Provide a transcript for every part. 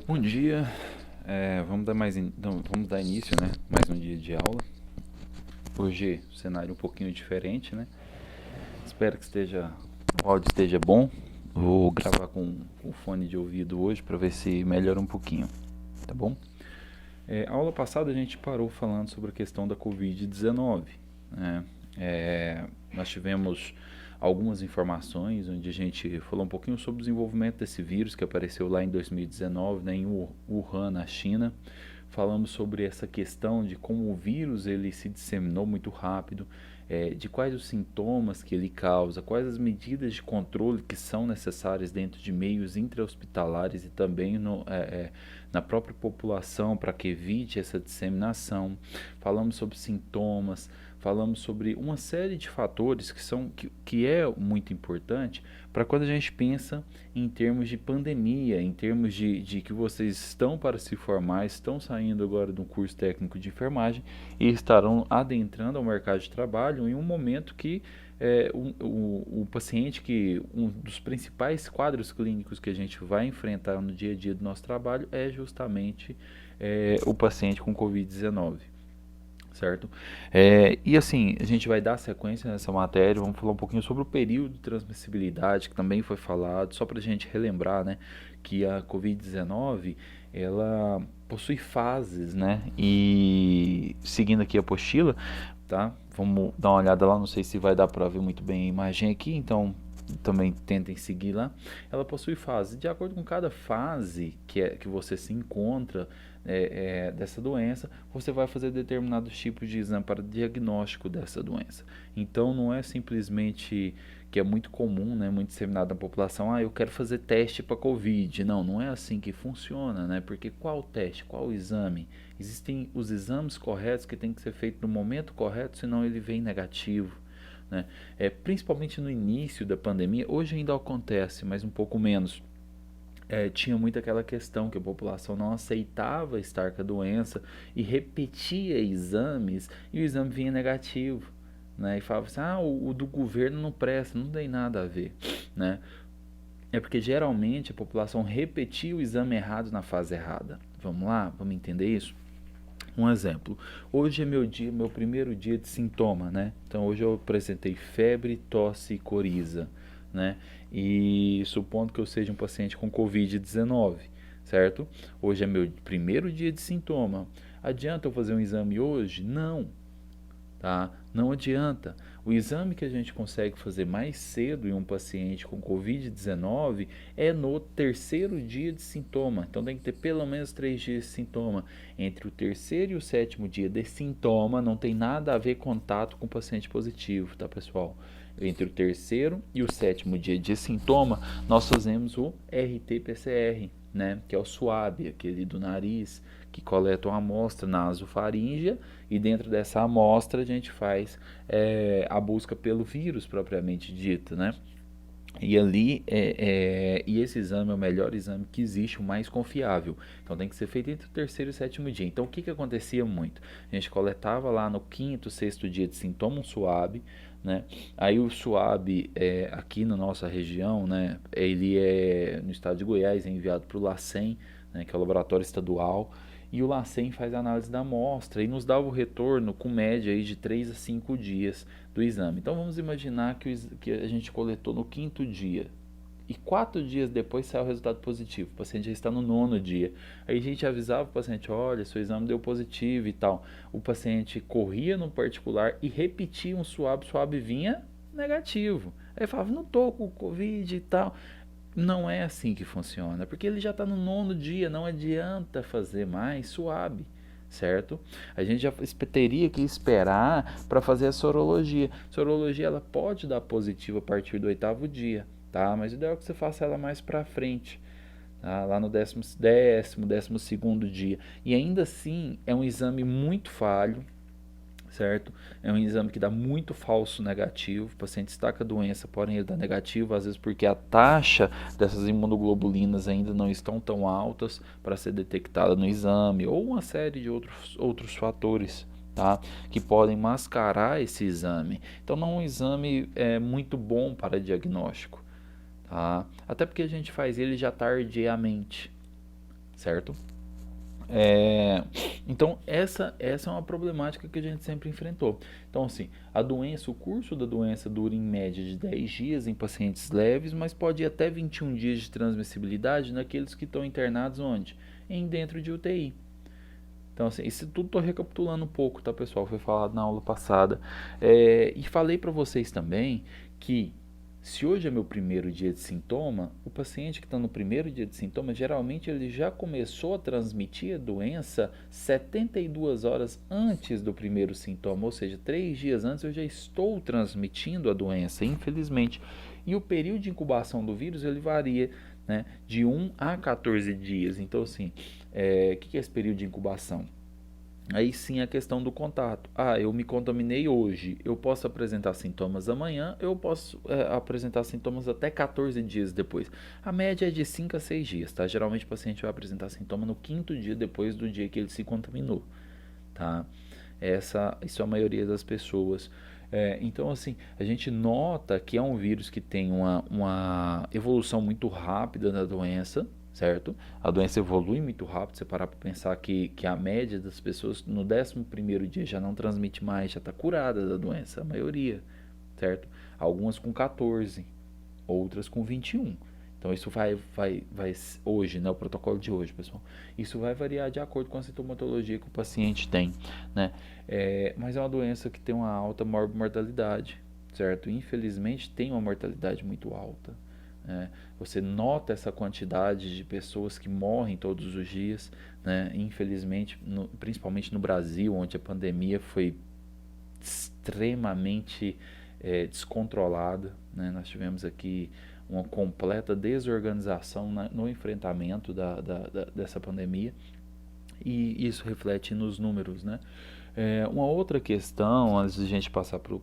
Bom dia, vamos dar início, né? Mais um dia de aula. Hoje o cenário um pouquinho diferente, né? Espero que o áudio esteja bom. Vou gravar com fone de ouvido hoje para ver se melhora um pouquinho, tá bom? A aula passada a gente parou falando sobre a questão da Covid-19, né? Nós tivemos algumas informações onde a gente falou um pouquinho sobre o desenvolvimento desse vírus que apareceu lá em 2019, né, em Wuhan, na China. Falamos sobre essa questão de como o vírus ele se disseminou muito rápido, de quais os sintomas que ele causa, quais as medidas de controle que são necessárias dentro de meios intra-hospitalares e também na própria população para que evite essa disseminação. Falamos sobre sintomas, falamos sobre uma série de fatores que é muito importante para quando a gente pensa em termos de pandemia, em termos de que vocês estão para se formar, estão saindo agora do curso técnico de enfermagem e estarão adentrando ao mercado de trabalho em um momento que o paciente, que um dos principais quadros clínicos que a gente vai enfrentar no dia a dia do nosso trabalho é justamente o paciente com Covid-19. Certo? E assim, a gente vai dar sequência nessa matéria, vamos falar um pouquinho sobre o período de transmissibilidade, que também foi falado, só para a gente relembrar, né, que a Covid-19, ela possui fases, né, e seguindo aqui a apostila, tá, vamos dar uma olhada lá, não sei se vai dar para ver muito bem a imagem aqui, então também tentem seguir lá. Ela possui fases. De acordo com cada fase que você se encontra dessa doença, você vai fazer determinados tipos de exame para diagnóstico dessa doença. Então não é simplesmente que é muito comum, né, muito disseminado na população, eu quero fazer teste para Covid. Não, não é assim que funciona, né? Porque qual teste, qual exame? Existem os exames corretos que tem que ser feito no momento correto, senão ele vem negativo. Né? Principalmente no início da pandemia, hoje ainda acontece, mas um pouco menos. Tinha muito aquela questão que a população não aceitava estar com a doença e repetia exames e o exame vinha negativo. Né? E falava assim, o do governo não presta, não tem nada a ver. Né? É porque geralmente a população repetia o exame errado na fase errada. Vamos lá? Vamos entender isso? Um exemplo, hoje é meu primeiro dia de sintoma, né? Então hoje eu apresentei febre, tosse e coriza, né? E supondo que eu seja um paciente com Covid-19, certo? Hoje é meu primeiro dia de sintoma. Adianta eu fazer um exame hoje? Não, tá? Não adianta. O exame que a gente consegue fazer mais cedo em um paciente com Covid-19 é no terceiro dia de sintoma. Então tem que ter pelo menos 3 dias de sintoma. Entre o terceiro e o sétimo dia de sintoma não tem nada a ver contato com o paciente positivo, tá, pessoal? Entre o terceiro e o sétimo dia de sintoma, nós fazemos o RT-PCR, né, que é o SWAB, aquele do nariz, que coleta uma amostra nasofaríngea e dentro dessa amostra a gente faz a busca pelo vírus propriamente dito, né? E ali, e esse exame é o melhor exame que existe, o mais confiável. Então tem que ser feito entre o terceiro e o sétimo dia. Então o que acontecia muito? A gente coletava lá no quinto, sexto dia de sintoma um SWAB, né? Aí o SWAB aqui na nossa região, né? Ele no estado de Goiás, é enviado para o LACEN, né? Que é o laboratório estadual. E o LACEN faz a análise da amostra e nos dá o retorno com média aí de 3 a 5 dias do exame. Então vamos imaginar que a gente coletou no quinto dia e 4 dias depois saiu o resultado positivo. O paciente já está no nono dia. Aí a gente avisava o paciente, olha, seu exame deu positivo e tal. O paciente corria no particular e repetia um swab, o swab vinha negativo. Aí falava, não tô com Covid e tal. Não é assim que funciona, porque ele já está no nono dia, não adianta fazer mais suave, certo? A gente já teria que esperar para fazer a sorologia. Sorologia ela pode dar positivo a partir do oitavo dia, tá? Mas o ideal é que você faça ela mais para frente, tá? Lá no décimo segundo dia. E ainda assim é um exame muito falho, certo? É um exame que dá muito falso negativo, o paciente está com a doença, porém ele dá negativo, às vezes porque a taxa dessas imunoglobulinas ainda não estão tão altas para ser detectada no exame, ou uma série de outros fatores, tá? Que podem mascarar esse exame. Então não é um exame muito bom para diagnóstico, tá? Até porque a gente faz ele já tardiamente, certo? Então, essa é uma problemática que a gente sempre enfrentou. Então, assim, o curso da doença dura em média de 10 dias em pacientes leves, mas pode ir até 21 dias de transmissibilidade naqueles que estão internados onde? Dentro de UTI. Então, assim, isso tudo estou recapitulando um pouco, tá, pessoal? Foi falado na aula passada. E falei para vocês também que se hoje é meu primeiro dia de sintoma, o paciente que está no primeiro dia de sintoma, geralmente ele já começou a transmitir a doença 72 horas antes do primeiro sintoma, ou seja, 3 dias antes eu já estou transmitindo a doença, infelizmente. E o período de incubação do vírus, ele varia, né, de 1 a 14 dias. Então, assim, o que é esse período de incubação? Aí sim a questão do contato. Eu me contaminei hoje. Eu posso apresentar sintomas amanhã, eu posso apresentar sintomas até 14 dias depois. A média é de 5 a 6 dias, tá? Geralmente o paciente vai apresentar sintoma no quinto dia depois do dia que ele se contaminou, tá? Isso é a maioria das pessoas. Então, assim, a gente nota que é um vírus que tem uma evolução muito rápida da doença, certo? A doença evolui muito rápido, você parar para pensar que a média das pessoas no 11º dia já não transmite mais, já está curada da doença, a maioria, certo? Algumas com 14, outras com 21. Então isso vai hoje, né, o protocolo de hoje, pessoal. Isso vai variar de acordo com a sintomatologia que o paciente tem, né? Mas é uma doença que tem uma alta mortalidade, certo? Infelizmente tem uma mortalidade muito alta. Você nota essa quantidade de pessoas que morrem todos os dias, né? Infelizmente, principalmente no Brasil, onde a pandemia foi extremamente descontrolada, né? Nós tivemos aqui uma completa desorganização no enfrentamento dessa pandemia, e isso reflete nos números, né? Uma outra questão, antes de a gente passar para o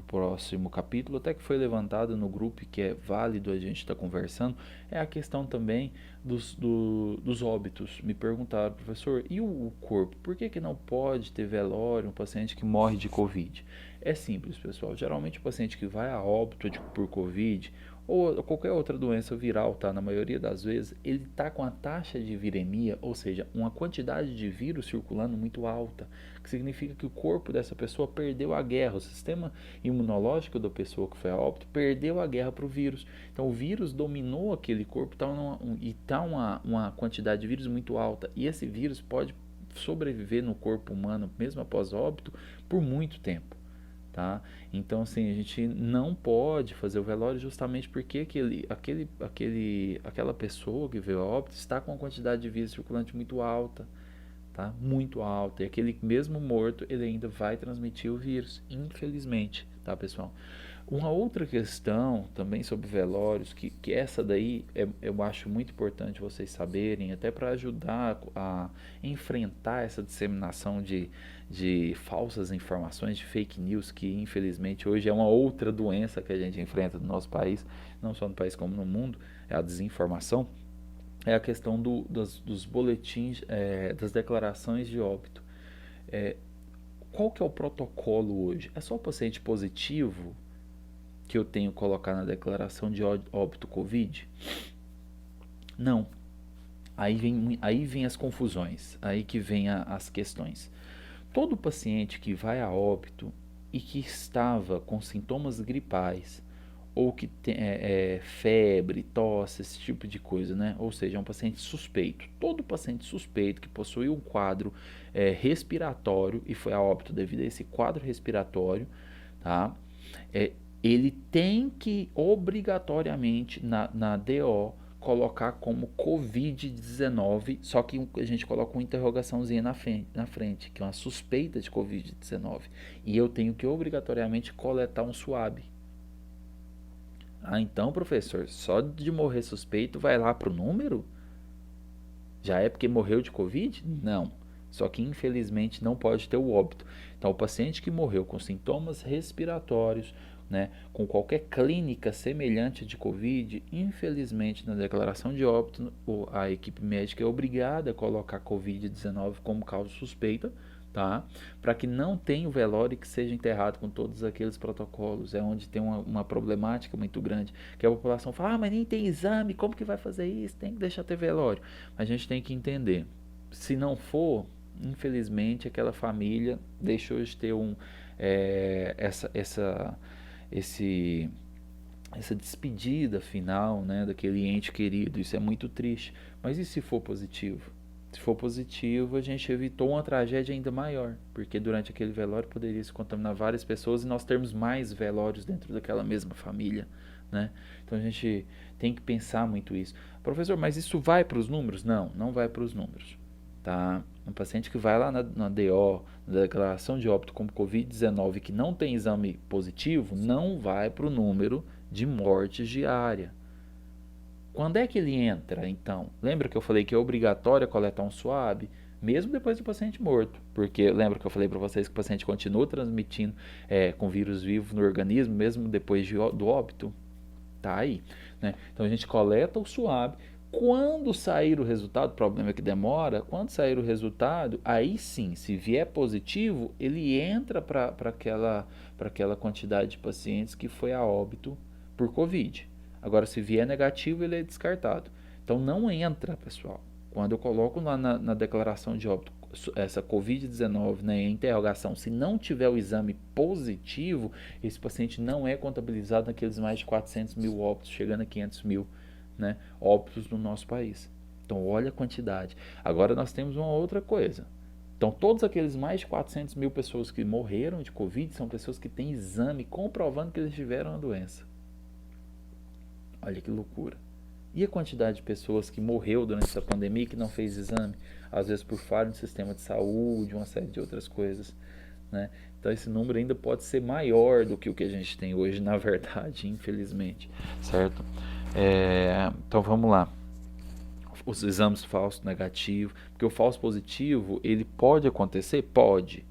próximo capítulo, até que foi levantada no grupo, que é válido a gente estar conversando, é a questão também dos óbitos. Me perguntaram, professor, e o corpo? Por que não pode ter velório um paciente que morre de Covid? É simples, pessoal. Geralmente o paciente que vai a óbito por Covid ou qualquer outra doença viral, tá? Na maioria das vezes, ele está com a taxa de viremia, ou seja, uma quantidade de vírus circulando muito alta, que significa que o corpo dessa pessoa perdeu a guerra, o sistema imunológico da pessoa que foi a óbito perdeu a guerra para o vírus. Então o vírus dominou aquele corpo e está uma quantidade de vírus muito alta, e esse vírus pode sobreviver no corpo humano, mesmo após óbito, por muito tempo. Tá? Então, assim, a gente não pode fazer o velório justamente porque aquela pessoa que veio a óbito está com uma quantidade de vírus circulante muito alta, tá? Muito alta. E aquele mesmo morto, ele ainda vai transmitir o vírus, infelizmente, tá, pessoal? Uma outra questão também sobre velórios, que essa daí eu acho muito importante vocês saberem, até para ajudar a enfrentar essa disseminação de falsas informações, de fake news, que infelizmente hoje é uma outra doença que a gente enfrenta no nosso país, não só no país como no mundo, é a desinformação, é a questão dos boletins, das declarações de óbito. Qual que é o protocolo hoje? É só o paciente positivo que eu tenho que colocar na declaração de óbito Covid? Não. Aí vem as confusões, aí que vem as questões. Todo paciente que vai a óbito e que estava com sintomas gripais, ou que tem febre, tosse, esse tipo de coisa, né? Ou seja, é um paciente suspeito. Todo paciente suspeito que possui um quadro respiratório e foi a óbito devido a esse quadro respiratório, tá? Ele tem que obrigatoriamente na DO colocar como Covid-19, só que a gente coloca uma interrogaçãozinha na frente, que é uma suspeita de Covid-19. E eu tenho que obrigatoriamente coletar um swab. Então, professor, só de morrer suspeito vai lá pro número? Já é porque morreu de Covid? Não. Só que infelizmente não pode ter o óbito. Então, o paciente que morreu com sintomas respiratórios, né, com qualquer clínica semelhante de Covid, infelizmente na declaração de óbito, a equipe médica é obrigada a colocar Covid-19 como causa suspeita, tá? Para que não tenha o velório e que seja enterrado com todos aqueles protocolos. É onde tem uma problemática muito grande, que a população fala, mas nem tem exame, como que vai fazer isso? Tem que deixar ter velório. A gente tem que entender, se não for, infelizmente, aquela família deixou de ter esse essa despedida final, né, daquele ente querido. Isso é muito triste. Mas e se for positivo? Se for positivo, a gente evitou uma tragédia ainda maior, porque durante aquele velório poderia se contaminar várias pessoas e nós termos mais velórios dentro daquela mesma família, né? Então a gente tem que pensar muito isso. Professor, mas isso vai para os números? Não, não vai para os números, tá? Um paciente que vai lá na DO, na declaração de óbito como Covid-19, que não tem exame positivo, não vai para o número de mortes diária. Quando é que ele entra, então? Lembra que eu falei que é obrigatório coletar um swab, mesmo depois do paciente morto? Porque lembra que eu falei para vocês que o paciente continua transmitindo com vírus vivo no organismo, mesmo depois do óbito? Tá aí, né? Então a gente coleta o swab. Quando sair o resultado, o problema é que demora, quando sair o resultado, aí sim, se vier positivo, ele entra para aquela quantidade de pacientes que foi a óbito por Covid. Agora, se vier negativo, ele é descartado. Então, não entra, pessoal. Quando eu coloco lá na declaração de óbito essa Covid-19, né, em interrogação, se não tiver o exame positivo, esse paciente não é contabilizado naqueles mais de 400 mil óbitos, chegando a 500 mil, né, óbitos no nosso país. Então, olha a quantidade. Agora, nós temos uma outra coisa. Então, todos aqueles mais de 400 mil pessoas que morreram de Covid são pessoas que têm exame comprovando que eles tiveram a doença. Olha que loucura. E a quantidade de pessoas que morreu durante essa pandemia e que não fez exame? Às vezes por falha no sistema de saúde, uma série de outras coisas, né? Então esse número ainda pode ser maior do que o que a gente tem hoje, na verdade, infelizmente, certo? Então vamos lá. Os exames falso negativo, porque o falso positivo, ele pode acontecer? Pode.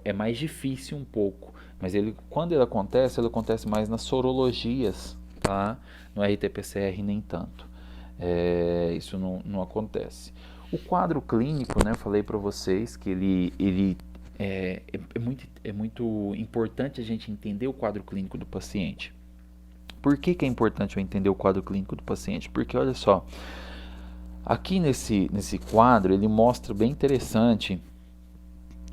É mais difícil um pouco, mas quando ele acontece mais nas sorologias, tá? No RT-PCR nem tanto. Isso não acontece. O quadro clínico, né? Eu falei para vocês que ele é muito importante a gente entender o quadro clínico do paciente. Por que é importante eu entender o quadro clínico do paciente? Porque olha só, aqui nesse quadro ele mostra bem interessante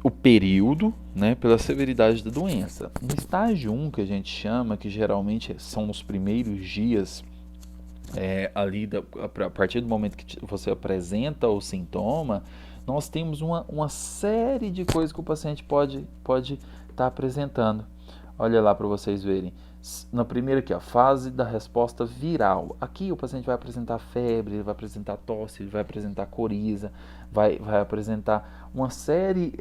o período, né, pela severidade da doença. No estágio 1, que a gente chama, que geralmente são os primeiros dias ali, a partir do momento que você apresenta o sintoma, nós temos uma série de coisas que o paciente pode estar apresentando. Olha lá para vocês verem. Na primeira aqui, a fase da resposta viral. Aqui o paciente vai apresentar febre, ele vai apresentar tosse, ele vai apresentar coriza, vai apresentar uma série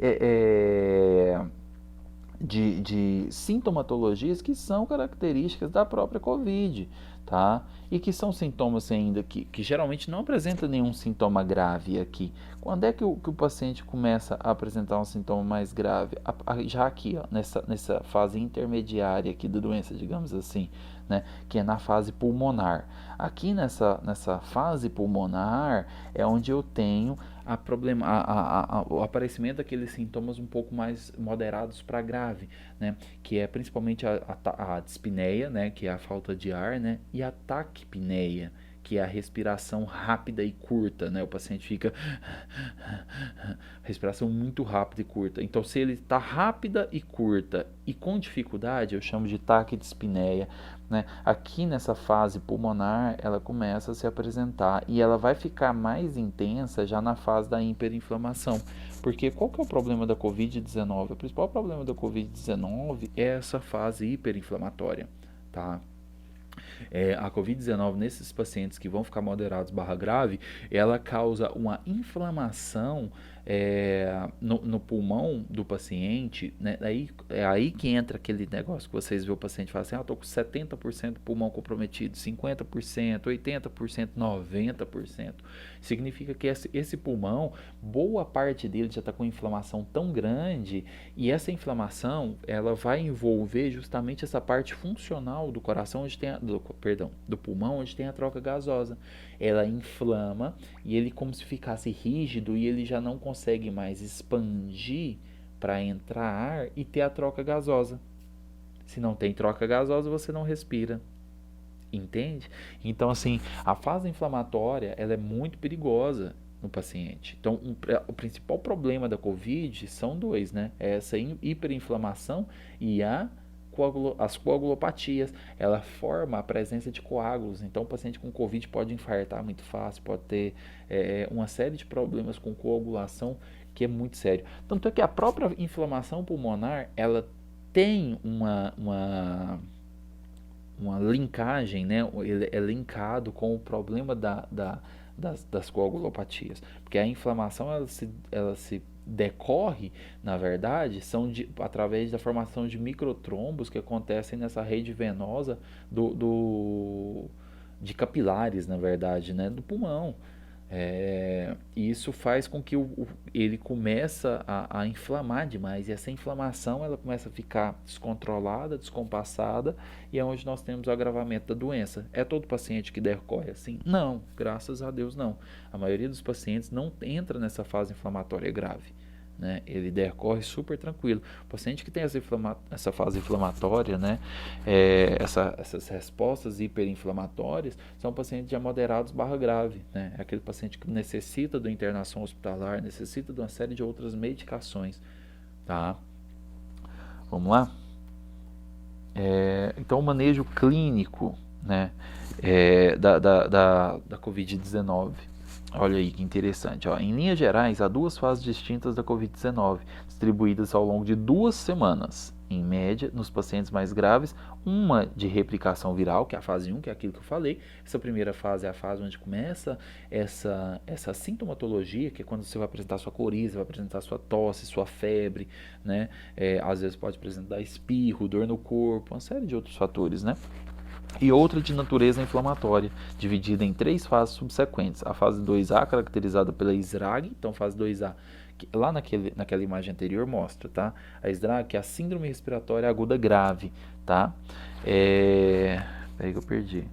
de sintomatologias que são características da própria Covid, tá? E que são sintomas ainda que geralmente não apresentam nenhum sintoma grave aqui. Quando é que o paciente começa a apresentar um sintoma mais grave? Já aqui, ó, nessa fase intermediária aqui da doença, digamos assim, né? Que é na fase pulmonar. Aqui nessa fase pulmonar é onde eu tenho o aparecimento daqueles sintomas um pouco mais moderados para grave, né? Que é principalmente a dispneia, né? Que é a falta de ar, né? E a taquipneia, que é a respiração rápida e curta, né? O paciente fica respiração muito rápida e curta. Então, se ele está rápida e curta e com dificuldade, eu chamo de taquidispneia, né? Aqui nessa fase pulmonar, ela começa a se apresentar e ela vai ficar mais intensa já na fase da hiperinflamação. Porque qual que é o problema da Covid-19? O principal problema da Covid-19 é essa fase hiperinflamatória, tá? A Covid-19 nesses pacientes que vão ficar moderados barra grave, ela causa uma inflamação no pulmão do paciente, né? É aí que entra aquele negócio que vocês vê o paciente fala assim, estou com 70% do pulmão comprometido, 50%, 80%, 90%. Significa que esse pulmão, boa parte dele já está com inflamação tão grande, e essa inflamação, ela vai envolver justamente essa parte funcional do coração, onde tem do pulmão, onde tem a troca gasosa. Ela inflama e ele como se ficasse rígido e ele já não consegue mais expandir para entrar ar e ter a troca gasosa. Se não tem troca gasosa, você não respira. Entende? Então, assim, a fase inflamatória, ela é muito perigosa no paciente. Então, o principal problema da COVID são dois, né? É essa hiperinflamação e as coagulopatias. Ela forma a presença de coágulos. Então, o paciente com COVID pode infartar muito fácil, pode ter uma série de problemas com coagulação que é muito sério. Tanto é que a própria inflamação pulmonar, ela tem uma linkagem, né? Ele é linkado com o problema das coagulopatias, porque a inflamação ela se decorre, na verdade, através da formação de microtrombos que acontecem nessa rede venosa de capilares, na verdade, né? Do pulmão. E isso faz com que ele começa a inflamar demais, e essa inflamação ela começa a ficar descontrolada, descompassada, e é onde nós temos o agravamento da doença. É todo paciente que decorre assim? Não, graças a Deus não. A maioria dos pacientes não entra nessa fase inflamatória grave, né? Ele decorre super tranquilo. O paciente que tem essa fase inflamatória, né? Essas respostas hiperinflamatórias são pacientes já moderados / grave, né? É aquele paciente que necessita de internação hospitalar, necessita de uma série de outras medicações, tá? Vamos lá? Então, o manejo clínico, né? Da COVID-19. Olha aí que interessante. Ó. Em linhas gerais, há duas fases distintas da COVID-19, distribuídas ao longo de 2 semanas. Em média, nos pacientes mais graves, uma de replicação viral, que é a fase 1, que é aquilo que eu falei. Essa primeira fase é a fase onde começa essa sintomatologia, que é quando você vai apresentar sua coriza, vai apresentar sua tosse, sua febre, né? Às vezes pode apresentar espirro, dor no corpo, uma série de outros fatores, né? E outra de natureza inflamatória, dividida em 3 fases subsequentes. A fase 2A, caracterizada pela SRAG, então fase 2A, que lá naquela imagem anterior mostra, tá? A SRAG, que é a síndrome respiratória aguda grave, tá? Peraí que eu perdi.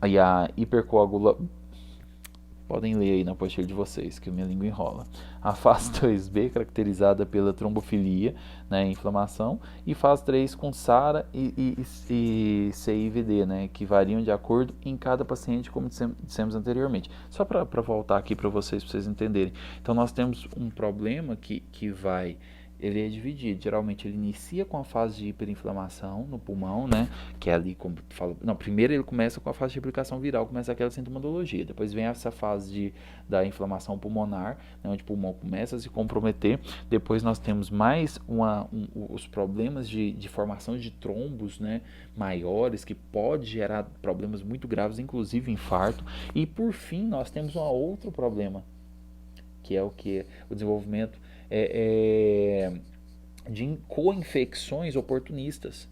E a podem ler aí na apostila de vocês, que minha língua enrola. A fase 2B, caracterizada pela trombofilia, né, inflamação, e fase 3 com SARA e CIVD, né, que variam de acordo em cada paciente, como dissemos anteriormente. Só para voltar aqui para vocês entenderem. Então, nós temos um problema que ele é dividido. Geralmente ele inicia com a fase de hiperinflamação no pulmão, né? Que é ali, como falo, não, primeiro ele começa com a fase de replicação viral, começa aquela sintomatologia. Depois vem essa fase da inflamação pulmonar, né, onde o pulmão começa a se comprometer. Depois nós temos mais os problemas de formação de trombos, né, maiores, que pode gerar problemas muito graves, inclusive infarto. E por fim nós temos um outro problema, que é o desenvolvimento de co-infecções oportunistas.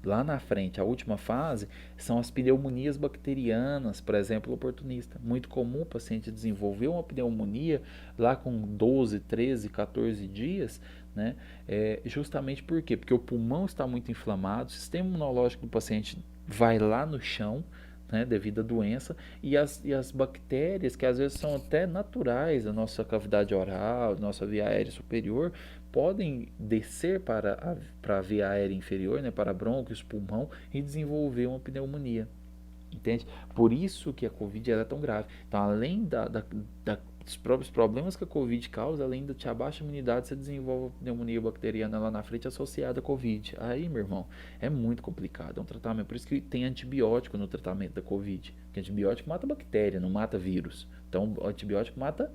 Lá na frente, a última fase, são as pneumonias bacterianas, por exemplo, oportunista. Muito comum o paciente desenvolver uma pneumonia lá com 12, 13, 14 dias, né? Justamente por quê? Porque o pulmão está muito inflamado, o sistema imunológico do paciente vai lá no chão, né, devido à doença, e as bactérias, que às vezes são até naturais da nossa cavidade oral, da nossa via aérea superior, podem descer para a via aérea inferior, né, para brônquios, pulmão, e desenvolver uma pneumonia. Entende? Por isso que a COVID é tão grave. Então, além dos próprios problemas que a COVID causa, além de te abaixa a imunidade, você desenvolve a pneumonia bacteriana lá na frente associada à COVID. Aí, meu irmão, é muito complicado. É um tratamento. Por isso que tem antibiótico no tratamento da COVID. Porque antibiótico mata bactéria, não mata vírus. Então, o antibiótico mata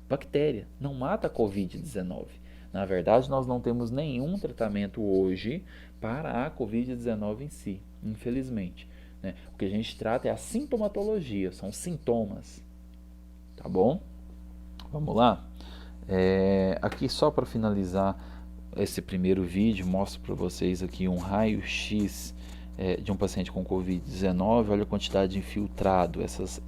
bactéria, não mata a COVID-19. Na verdade, nós não temos nenhum tratamento hoje para a COVID-19 em si, infelizmente. Né? O que a gente trata é a sintomatologia, são sintomas. Tá bom? Vamos lá? Aqui só para finalizar esse primeiro vídeo, mostro para vocês aqui um raio-x de um paciente com Covid-19. Olha a quantidade de infiltrado,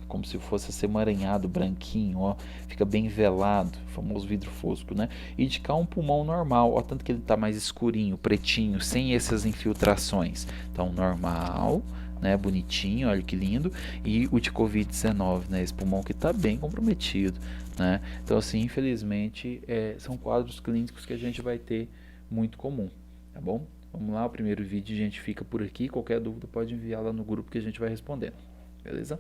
como se fosse esse emaranhado branquinho, ó, fica bem velado, o famoso vidro fosco, né? E de cá um pulmão normal, ó, tanto que ele está mais escurinho, pretinho, sem essas infiltrações. Então, normal, né, bonitinho, olha que lindo, e o de Covid-19, né, esse pulmão que está bem comprometido, né. Então, assim, infelizmente, são quadros clínicos que a gente vai ter muito comum, tá bom? Vamos lá, o primeiro vídeo a gente fica por aqui, qualquer dúvida pode enviar lá no grupo que a gente vai respondendo, beleza?